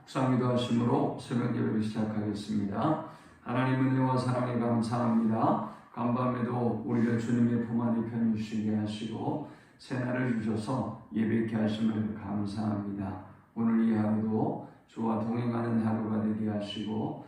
묵상기도 하심으로 새벽 예배를 시작하겠습니다. 하나님 은혜와 사랑에 감사합니다. 간밤에도 우리가 주님의 품 안에 편히 쉬게 하시고 새날을 주셔서 예배케 하심을 감사합니다. 오늘 이 하루도 주와 동행하는 하루가 되게 하시고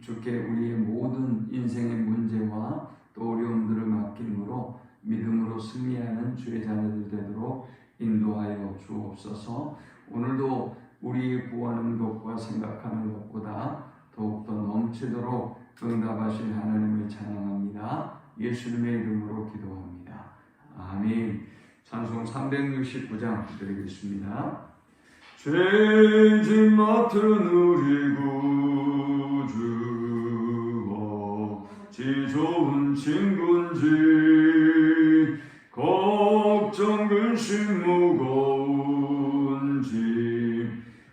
주께 우리의 모든 인생의 문제와 또 어려움들을 맡김으로 믿음으로 승리하는 주의 자녀들 되도록 인도하여 주옵소서. 오늘도 우리 구하는 것과 생각하는 것보다 더욱더 넘치도록 응답하신 하나님을 찬양합니다. 예수님의 이름으로 기도합니다. 아멘. 찬송 369장 드리겠습니다. 죄짐 맡은 우리 구주 어찌 좋은 친구인지 걱정 근심 무거운지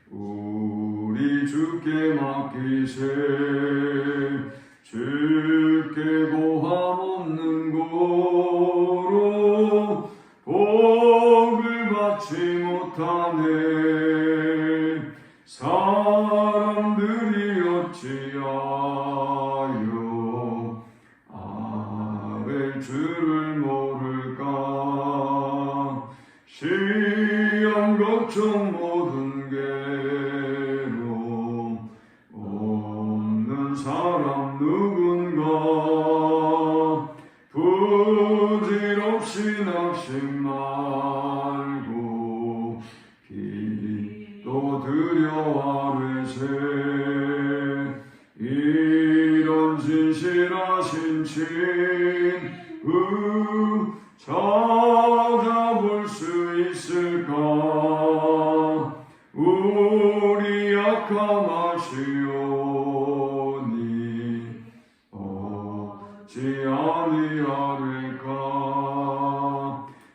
우리 주께 맡기세. 주께 고함 없는 고로 복을 받지 못하네. 사람들이 어찌하여 아벨 주를 모를까. 시험 걱정 모든 괴로움 없는 사람 누군가. 부질없이 낙심 말고 기도 드려 아뢰세. 이런 진실하신 친구 찾아볼 수 있을까. 우리 약함 아시오니 어찌 아니하리까.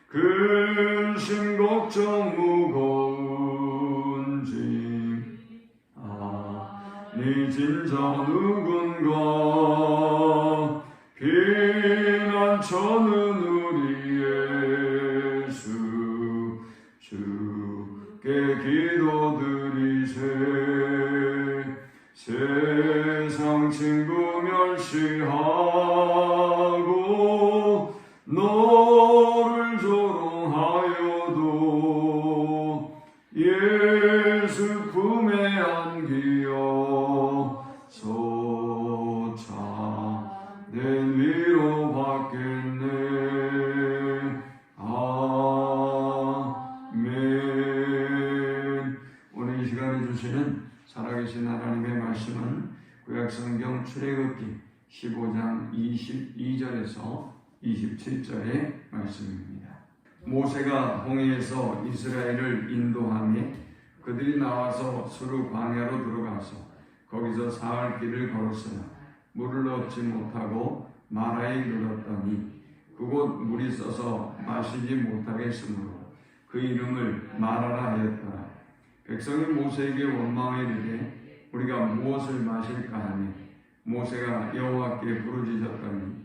근심 걱정 무거운지 아니 진짜 누군가. 피난처는 우리 예수 주께 기도드리세. 세상 친구 멸시하고 너를 조롱하여도 예수 품에 안기어 소차된 위로 받겠네. 아멘. 오늘 이 시간에 주시는 살아계신 하나님의 말씀은 구약성경 출애굽기 15장 22절에서 27절의 말씀입니다. 모세가 홍해에서 이스라엘을 인도하며 그들이 나와서 수르 광야로 들어가서 거기서 사흘 길을 걸었으나 물을 얻지 못하고 마라에 이르렀더니 그곳 물이 써서 마시지 못하겠으므로 그 이름을 마라라 하였더라. 백성이 모세에게 원망하여 이르되 우리가 무엇을 마실까 하니 모세가 여호와께 부르짖었더니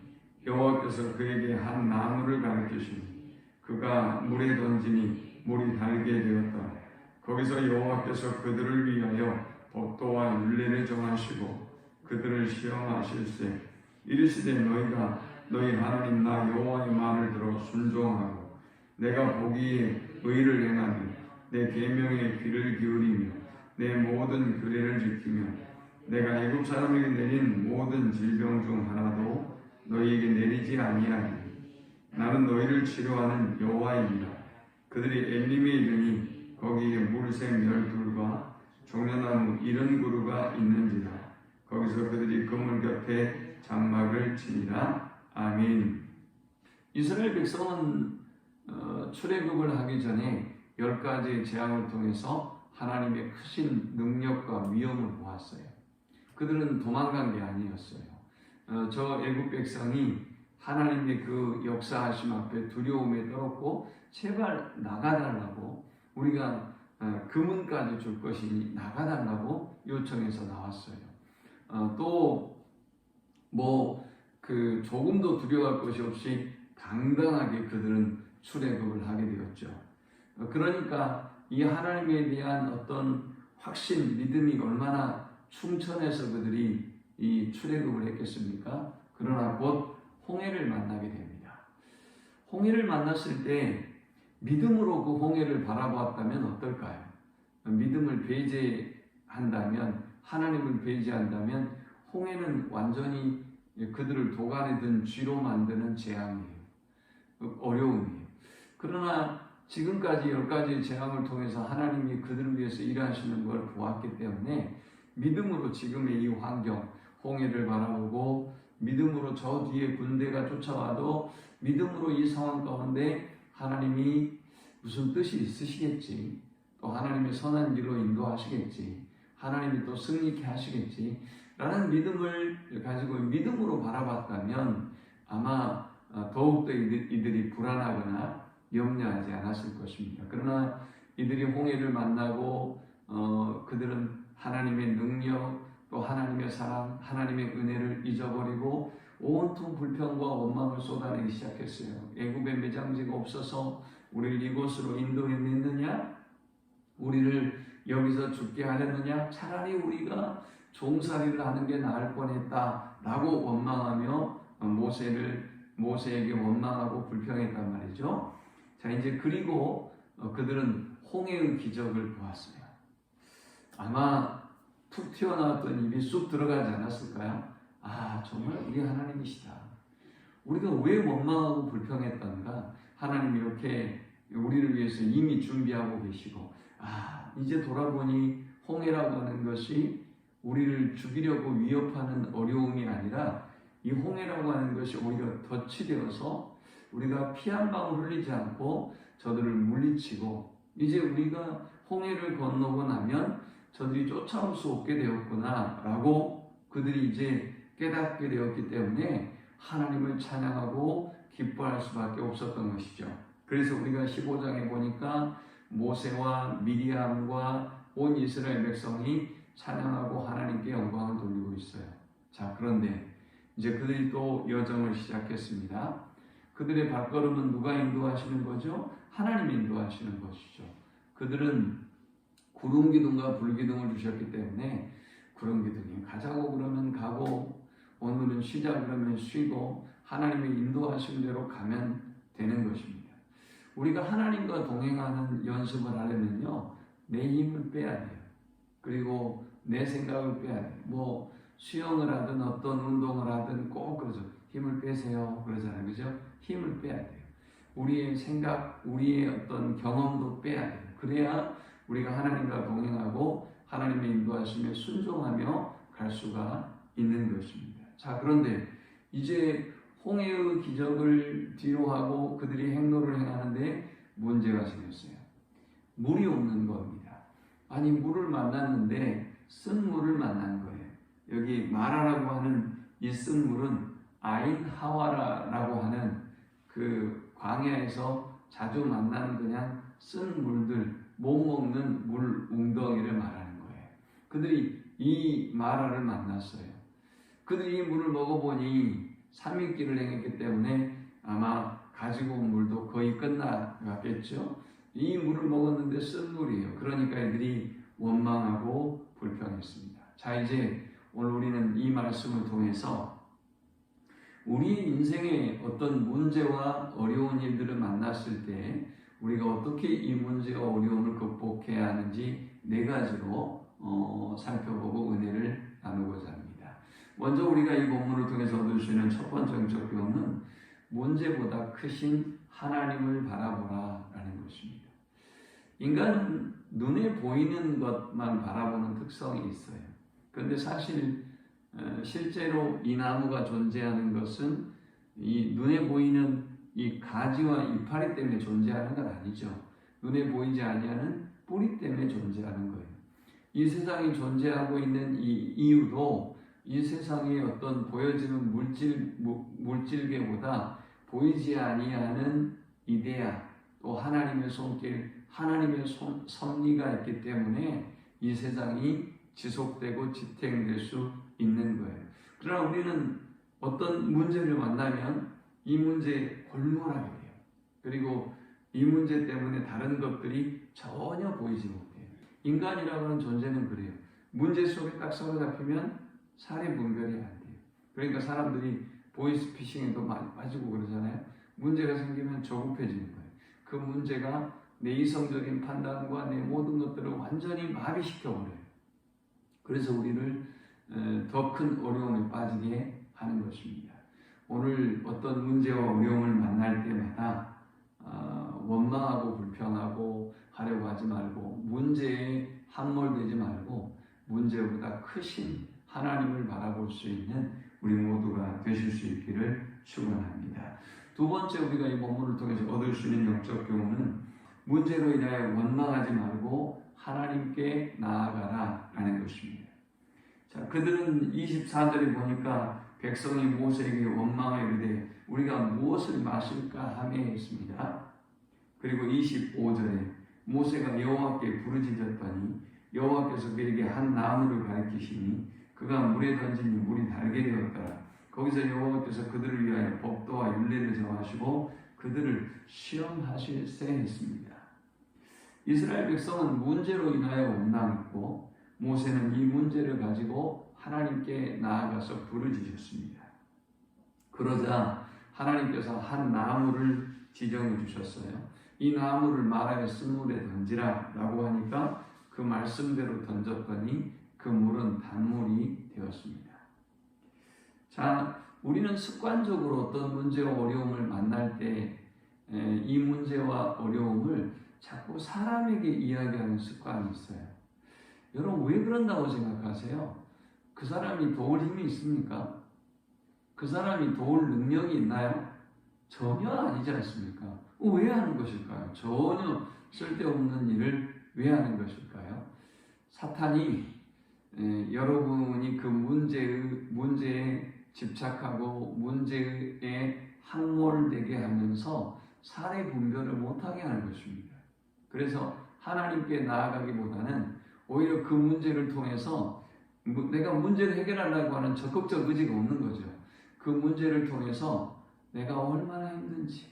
여호와께서 그에게 한 나무를 가르치시니 그가 물에 던지니 물이 달게 되었더라. 거기서 여호와께서 그들을 위하여 법도와 율례를 정하시고 그들을 시험하실세. 이르시되 너희가 너희 하나님 나 여호와의 말을 들어 순종하고 내가 보기에 의를 행하니 내 계명에 귀를 기울이며 내 모든 규례를 지키며 내가 애굽 사람에게 내린 모든 질병 중 하나도 너희에게 내리지 아니하니 나는 너희를 치료하는 여호와이니라. 그들이 엘림에 이르니 거기에 물새 12과 종려나무 70그루가 있는지라. 거기서 그들이 그물 곁에 장막을 치니라. 아멘. 이스라엘 백성은 출애굽을 하기 전에 10가지의 재앙을 통해서 하나님의 크신 능력과 위엄을 보았어요. 그들은 도망간 게 아니었어요. 저 애굽 백성이 하나님의 그 역사하심 앞에 두려움에 떨었고 제발 나가달라고, 우리가 금은까지 줄 것이니 나가달라고 요청해서 나왔어요. 또 조금도 두려워할 것이 없이 당당하게 그들은 출애굽을 하게 되었죠. 그러니까 이 하나님에 대한 어떤 확신, 믿음이 얼마나 충천해서 그들이 이 출애굽을 했겠습니까? 그러나 곧 홍해를 만나게 됩니다. 홍해를 만났을 때 믿음으로 그 홍해를 바라보았다면 어떨까요? 믿음을 배제한다면, 하나님을 배제한다면 홍해는 완전히 그들을 도간에 든 쥐로 만드는 재앙이에요. 어려움이에요. 그러나 지금까지 10가지 재앙을 통해서 하나님이 그들을 위해서 일하시는 걸 보았기 때문에 믿음으로 지금의 이 환경, 홍해를 바라보고 믿음으로 저 뒤에 군대가 쫓아와도 믿음으로 이 상황 가운데 하나님이 무슨 뜻이 있으시겠지, 또 하나님의 선한 길로 인도하시겠지, 하나님이 또 승리케 하시겠지 라는 믿음을 가지고 믿음으로 바라봤다면 아마 더욱더 이들이 불안하거나 염려하지 않았을 것입니다. 그러나 이들이 홍해를 만나고 그들은 하나님의 능력, 또 하나님의 사랑, 하나님의 은혜를 잊어버리고 온통 불평과 원망을 쏟아내기 시작했어요. 애굽에 매장지가 없어서 우리를 이곳으로 인도했느냐? 우리를 여기서 죽게 하려느냐? 차라리 우리가 종살이를 하는 게 나을 뻔했다라고 원망하며 모세에게 원망하고 불평했단 말이죠. 자, 이제 그리고 그들은 홍해의 기적을 보았어요. 아마 툭 튀어나왔던 입이 쑥 들어가지 않았을까요? 아, 정말 우리 하나님이시다. 우리가 왜 원망하고 불평했던가? 하나님이 이렇게 우리를 위해서 이미 준비하고 계시고, 이제 돌아보니 홍해라고 하는 것이 우리를 죽이려고 위협하는 어려움이 아니라 이 홍해라고 하는 것이 오히려 덫이 되어서 우리가 피 한 방울 흘리지 않고 저들을 물리치고, 이제 우리가 홍해를 건너고 나면 저들이 쫓아올 수 없게 되었구나 라고 그들이 이제 깨닫게 되었기 때문에 하나님을 찬양하고 기뻐할 수밖에 없었던 것이죠. 그래서 우리가 15장에 보니까 모세와 미리암과 온 이스라엘 백성이 찬양하고 하나님께 영광을 돌리고 있어요. 자, 그런데 이제 그들이 또 여정을 시작했습니다. 그들의 발걸음은 누가 인도하시는 거죠? 하나님이 인도하시는 것이죠. 그들은 구름 기둥과 불 기둥을 주셨기 때문에 구름 기둥이 가자고 그러면 가고, 오늘은 쉬자 그러면 쉬고, 하나님의 인도하신 대로 가면 되는 것입니다. 우리가 하나님과 동행하는 연습을 하려면요, 내 힘을 빼야 돼요. 그리고 내 생각을 빼야 돼요. 수영을 하든 어떤 운동을 하든 꼭 그러죠. 힘을 빼세요 그러잖아요. 그죠? 힘을 빼야 돼요. 우리의 생각, 우리의 어떤 경험도 빼야 돼요. 그래야 우리가 하나님과 동행하고 하나님의 인도하심에 순종하며 갈 수가 있는 것입니다. 자, 그런데 이제 홍해의 기적을 뒤로 하고 그들이 행로를 행하는데 문제가 생겼어요. 물이 없는 겁니다. 아니, 물을 만났는데 쓴 물을 만난 거예요. 여기 마라라고 하는 이 쓴 물은 아인 하와라라고 하는 그 광야에서 자주 만나는 그냥 쓴 물들, 못 먹는 물 웅덩이를 말하는 거예요. 그들이 이 마라를 만났어요. 그들이 이 물을 먹어보니 3일길을 행했기 때문에 아마 가지고 온 물도 거의 끝나갔겠죠. 이 물을 먹었는데 쓴 물이에요. 그러니까 애들이 원망하고 불평했습니다. 자, 이제 오늘 우리는 이 말씀을 통해서 우리 인생에 어떤 문제와 어려운 일들을 만났을 때 우리가 어떻게 이 문제와 어려움을 극복해야 하는지 4가지로 살펴보고 은혜를 나누고자 합니다. 먼저 우리가 이 본문을 통해서 얻을 수 있는 첫 번째 영적 교훈은 문제보다 크신 하나님을 바라보라 라는 것입니다. 인간은 눈에 보이는 것만 바라보는 특성이 있어요. 그런데 사실 실제로 이 나무가 존재하는 것은 이 눈에 보이는 이 가지와 이파리 때문에 존재하는 건 아니죠. 눈에 보이지 아니하는 뿌리 때문에 존재하는 거예요. 이 세상이 존재하고 있는 이 이유도 이 세상의 어떤 보여지는 물질계보다 보이지 아니하는 이데아, 또 하나님의 손길, 하나님의 섭리가 있기 때문에 이 세상이 지속되고 지탱될 수 있는 거예요. 그러나 우리는 어떤 문제를 만나면 이 문제에 골몰하게 돼요. 그리고 이 문제 때문에 다른 것들이 전혀 보이지 못해요. 인간이라고 하는 존재는 그래요. 문제 속에 딱 사로잡히면 살이 분별이 안 돼요. 그러니까 사람들이 보이스피싱에도 많이 빠지고 그러잖아요. 문제가 생기면 조급해지는 거예요. 그 문제가 내 이성적인 판단과 내 모든 것들을 완전히 마비시켜버려요. 그래서 우리를 더 큰 어려움에 빠지게 하는 것입니다. 오늘 어떤 문제와 어려움을 만날 때마다 원망하고 불평하고 하려고 하지 말고 문제에 함몰되지 말고 문제보다 크신 하나님을 바라볼 수 있는 우리 모두가 되실 수 있기를 축원합니다. 두 번째 우리가 이 본문을 통해서 얻을 수 있는 영적 교훈은 문제로 인하여 원망하지 말고 하나님께 나아가라 라는 것입니다. 자, 그들은 24절에 보니까 백성이 모세에게 원망하여 이르되 우리가 무엇을 마실까 하며 했습니다. 그리고 25절에 모세가 여호와께 부르짖었더니 여호와께서 그에게 한 나무를 가리키시니 그가 물에 던지니 물이 달게 되었더라. 거기서 여호와께서 그들을 위하여 법도와 율례를 정하시고 그들을 시험하실세 했습니다. 이스라엘 백성은 문제로 인하여 원망했고 모세는 이 문제를 가지고 하나님께 나아가서 부르짖었습니다. 그러자 하나님께서 한 나무를 지정해 주셨어요. 이 나무를 마라의 쓴물에 던지라 라고 하니까 그 말씀대로 던졌더니 그 물은 단물이 되었습니다. 자, 우리는 습관적으로 어떤 문제와 어려움을 만날 때 이 문제와 어려움을 자꾸 사람에게 이야기하는 습관이 있어요. 여러분 왜 그런다고 생각하세요? 그 사람이 도울 힘이 있습니까? 그 사람이 도울 능력이 있나요? 전혀 아니지 않습니까? 왜 하는 것일까요? 전혀 쓸데없는 일을 왜 하는 것일까요? 사탄이 여러분이 그 문제에 집착하고 문제에 함몰되게 하면서 살의 분별을 못하게 하는 것입니다. 그래서 하나님께 나아가기보다는 오히려 그 문제를 통해서 내가 문제를 해결하려고 하는 적극적 의지가 없는 거죠. 그 문제를 통해서 내가 얼마나 힘든지,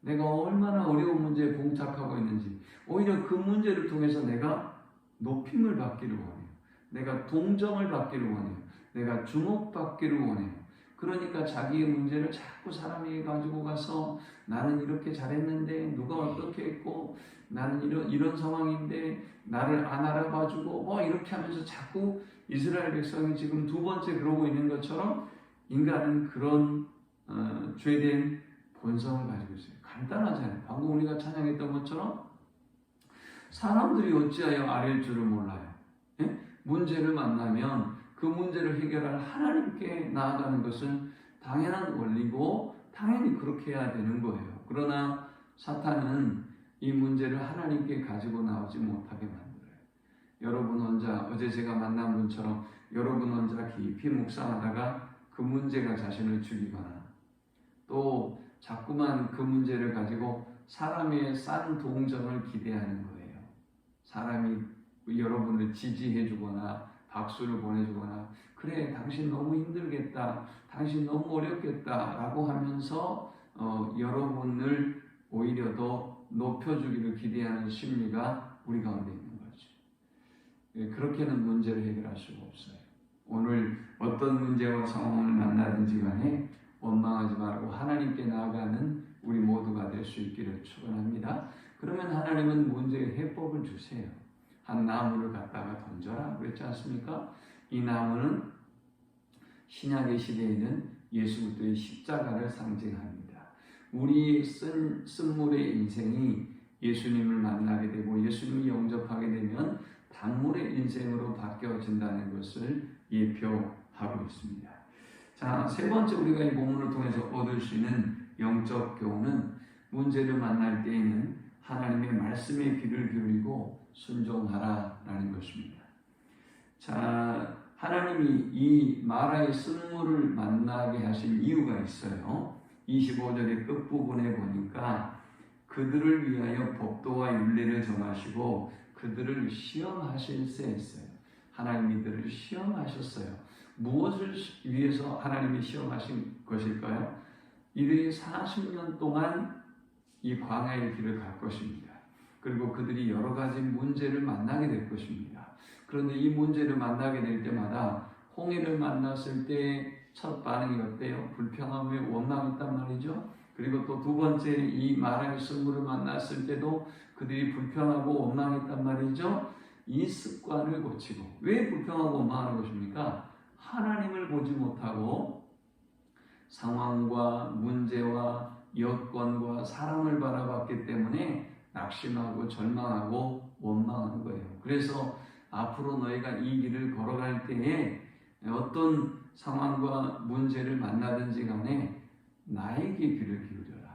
내가 얼마나 어려운 문제에 봉착하고 있는지, 오히려 그 문제를 통해서 내가 높임을 받기를 원해요. 내가 동정을 받기를 원해요. 내가 주목받기를 원해요. 그러니까 자기의 문제를 자꾸 사람에게 가지고 가서 나는 이렇게 잘했는데 누가 어떻게 했고 나는 이런 상황인데 나를 안 알아봐주고 이렇게 하면서 자꾸 이스라엘 백성이 지금 두 번째 그러고 있는 것처럼 인간은 그런 죄된 본성을 가지고 있어요. 간단하잖아요. 방금 우리가 찬양했던 것처럼 사람들이 어찌하여 아랠 줄을 몰라요. 예? 문제를 만나면 그 문제를 해결할 하나님께 나아가는 것은 당연한 원리고 당연히 그렇게 해야 되는 거예요. 그러나 사탄은 이 문제를 하나님께 가지고 나오지 못하게 만들어요. 여러분 혼자 어제 제가 만난 분처럼 여러분 혼자 깊이 묵상하다가 그 문제가 자신을 죽이거나 또 자꾸만 그 문제를 가지고 사람의 싼 동정을 기대하는 거예요. 사람이 여러분을 지지해 주거나 박수를 보내주거나 그래 당신 너무 힘들겠다, 당신 너무 어렵겠다 라고 하면서 여러분을 오히려 더 높여주기를 기대하는 심리가 우리 가운데 있는 거죠. 그렇게는 문제를 해결할 수가 없어요. 오늘 어떤 문제와 상황을 만나든지 간에 원망하지 말고 하나님께 나아가는 우리 모두가 될 수 있기를 축원합니다. 그러면 하나님은 문제의 해법을 주세요. 한 나무를 갖다가 던져라 그랬지 않습니까? 이 나무는 신약의 시대에는 예수 그리스도의 십자가를 상징합니다. 우리 쓴물의 인생이 예수님을 만나게 되고 예수님을 영접하게 되면 단물의 인생으로 바뀌어진다는 것을 예표하고 있습니다. 자, 세 번째 우리가 이 본문을 통해서 얻을 수 있는 영적 교훈은 문제를 만날 때에는 하나님의 말씀에 귀를 기울이고 순종하라라는 것입니다. 자, 하나님이 이 마라의 쓴물을 만나게 하신 이유가 있어요. 25절의 끝부분에 보니까 그들을 위하여 법도와 율례를 정하시고 그들을 시험하실세 했어요. 하나님이 이들을 시험하셨어요. 무엇을 위해서 하나님이 시험하신 것일까요? 이들이 40년 동안 이 광야의 길을 갈 것입니다. 그리고 그들이 여러 가지 문제를 만나게 될 것입니다. 그런데 이 문제를 만나게 될 때마다 홍해를 만났을 때 첫 반응이 어때요? 불평함에 원망이 있단 말이죠. 그리고 또 두 번째 이 마라의 쓴물을 만났을 때도 그들이 불평하고 원망했단 말이죠. 이 습관을 고치고, 왜 불평하고 원망하는 것입니까? 하나님을 보지 못하고 상황과 문제와 여건과 사람을 바라봤기 때문에 낙심하고 절망하고 원망하는 거예요. 그래서 앞으로 너희가 이 길을 걸어갈 때에 어떤 상황과 문제를 만나든지 간에 나에게 귀를 기울여라,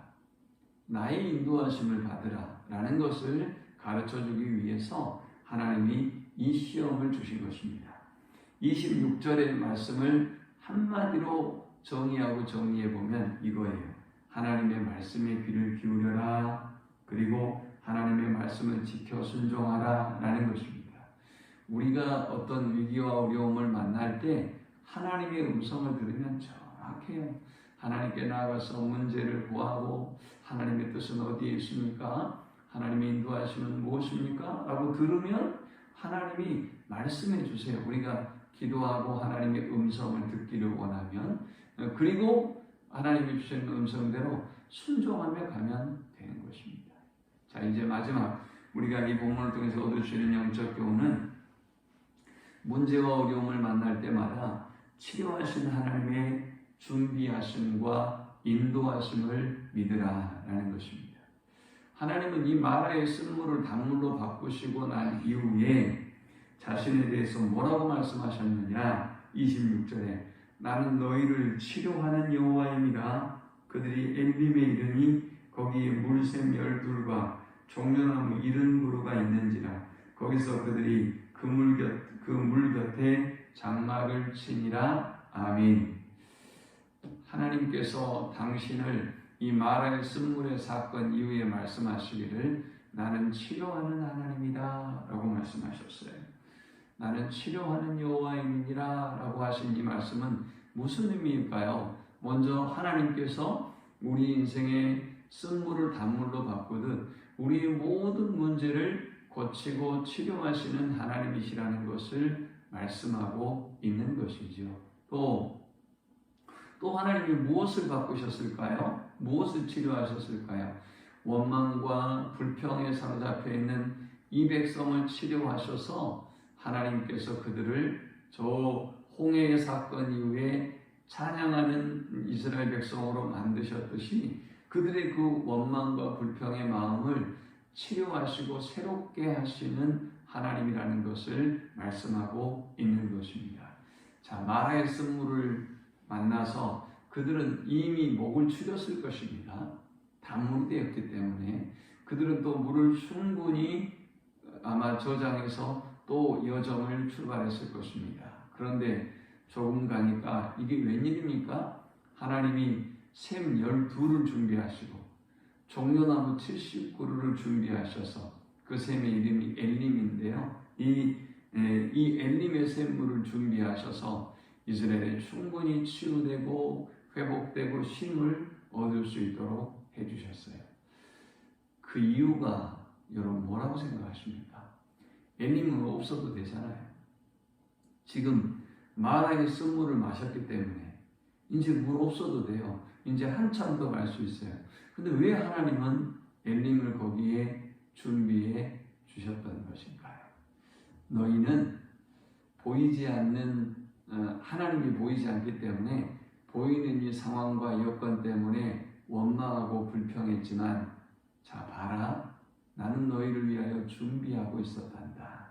나의 인도하심을 받으라 라는 것을 가르쳐주기 위해서 하나님이 이 시험을 주신 것입니다. 26절의 말씀을 한마디로 정의하고 정리해보면 이거예요. 하나님의 말씀에 귀를 기울여라, 그리고 하나님의 말씀을 지켜 순종하라 라는 것입니다. 우리가 어떤 위기와 어려움을 만날 때 하나님의 음성을 들으면 정확해요. 하나님께 나아가서 문제를 구하고 하나님의 뜻은 어디에 있습니까? 하나님의 인도하심은 무엇입니까? 라고 들으면 하나님이 말씀해 주세요. 우리가 기도하고 하나님의 음성을 듣기를 원하면, 그리고 하나님이 주시는 음성대로 순종하며 가면 되는 것입니다. 자, 이제 마지막 우리가 이 본문을 통해서 얻을 수 있는 영적 교훈은 문제와 어려움을 만날 때마다 치료하신 하나님의 준비하심과 인도하심을 믿으라 라는 것입니다. 하나님은 이 마라의 쓴물을 단물로 바꾸시고 난 이후에 자신에 대해서 뭐라고 말씀하셨느냐? 26절에 나는 너희를 치료하는 여호와임이라. 그들이 엘림에 이르니 거기에 물샘 12과 종려나무 70그루가 있는지라. 거기서 그들이 그 물 곁에 장막을 치니라. 아멘. 하나님께서 당신을 이 마라의 쓴물의 사건 이후에 말씀하시기를 나는 치료하는 하나님이다 라고 말씀하셨어요. 나는 치료하는 여호와이니라 라고 하신 이 말씀은 무슨 의미일까요? 먼저 하나님께서 우리 인생의 쓴물을 단물로 바꾸듯 우리의 모든 문제를 고치고 치료하시는 하나님이시라는 것을 말씀하고 있는 것이죠. 또 하나님이 무엇을 바꾸셨을까요? 무엇을 치료하셨을까요? 원망과 불평에 사로잡혀 있는 이 백성을 치료하셔서 하나님께서 그들을 저 홍해의 사건 이후에 찬양하는 이스라엘 백성으로 만드셨듯이 그들의 그 원망과 불평의 마음을 치료하시고 새롭게 하시는 하나님이라는 것을 말씀하고 있는 것입니다. 자, 마라의 쓴물을 만나서 그들은 이미 목을 추렸을 것입니다. 단물이 되었기 때문에 그들은 또 물을 충분히 아마 저장해서 또 여정을 출발했을 것입니다. 그런데 조금 가니까 이게 웬일입니까? 하나님이 샘 12를 준비하시고 종려나무 70그루를 준비하셔서 그 샘의 이름이 엘림인데요. 이 엘림의 샘물을 준비하셔서 이스라엘에 충분히 치유되고 회복되고 쉼을 얻을 수 있도록 해주셨어요. 그 이유가 여러분 뭐라고 생각하십니까? 엘림은 없어도 되잖아요. 지금 마라의 쓴물을 마셨기 때문에 이제 물 없어도 돼요. 이제 한참 더 갈 수 있어요. 근데 왜 하나님은 엘림을 거기에 준비해 주셨던 것일까요? 너희는 보이지 않는 하나님이 보이지 않기 때문에 보이는 이 상황과 여건 때문에 원망하고 불평했지만 자 봐라, 나는 너희를 위하여 준비하고 있었단다.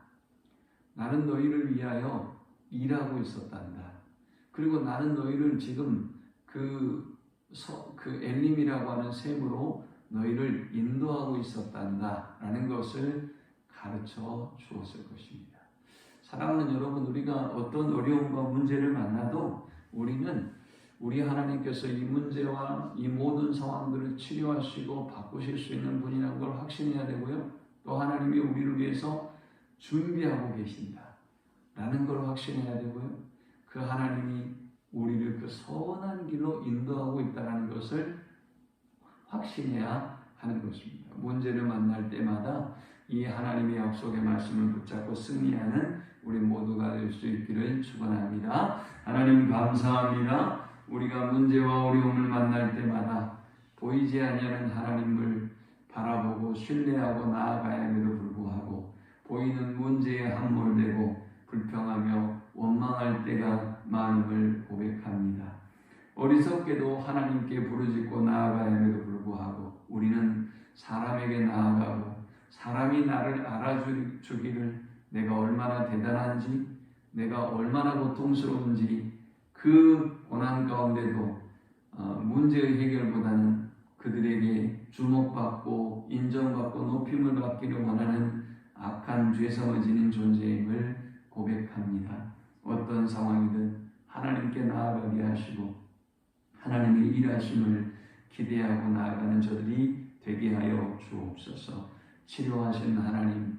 나는 너희를 위하여 일하고 있었단다. 그리고 나는 너희를 지금 그 엘림이라고 하는 샘으로 너희를 인도하고 있었단다 라는 것을 가르쳐 주었을 것입니다. 사랑하는 여러분, 우리가 어떤 어려움과 문제를 만나도 우리는 우리 하나님께서 이 문제와 이 모든 상황들을 치료하시고 바꾸실 수 있는 분이라는 걸 확신해야 되고요. 또 하나님이 우리를 위해서 준비하고 계신다 라는 걸 확신해야 되고요. 그 하나님이 우리를 그 선한 길로 인도하고 있다는 것을 확신해야 하는 것입니다. 문제를 만날 때마다 이 하나님의 약속의 말씀을 붙잡고 승리하는 우리 모두가 될 수 있기를 축원합니다. 하나님 감사합니다. 우리가 문제와 어려움을 만날 때마다 보이지 아니하는 하나님을 바라보고 신뢰하고 나아가야 함에도 불구하고 보이는 문제에 함몰되고 불평하며 원망할 때가 많음을 고백합니다. 어리석게도 하나님께 부르짖고 나아가야 함에도 불구하고 우리는 사람에게 나아가고 사람이 나를 알아주기를 내가 얼마나 대단한지 내가 얼마나 고통스러운지 그 고난 가운데도 문제의 해결보다는 그들에게 주목받고 인정받고 높임을 받기를 원하는 악한 죄성을 지닌 존재임을 고백합니다. 어떤 상황이든 하나님께 나아가게 하시고 하나님의 일하심을 기대하고 나아가는 저들이 되게 하여 주옵소서. 치료하시는 하나님,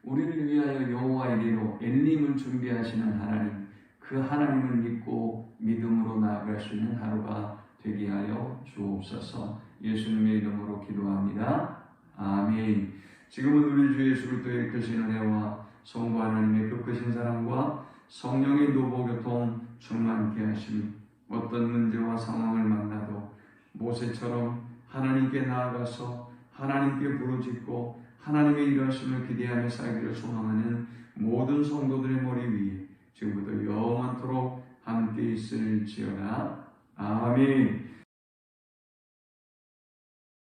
우리를 위하여 여호와에게로 엘림을 준비하시는 하나님, 그 하나님을 믿고 믿음으로 나아갈 수 있는 하루가 되게 하여 주옵소서. 예수님의 이름으로 기도합니다. 아멘. 지금은 우리 주 예수 그리스도의 크신 은혜와 성부 하나님의 그 크신 사랑과 성령의 노보교통 충만케 하심이 어떤 문제와 상황을 만나도 모세처럼 하나님께 나아가서 하나님께 부르짖고 하나님의 일하심을 기대하며 살기를 소망하는 모든 성도들의 머리 위에 지금부터 영원토록 함께 있을지어다. 아멘.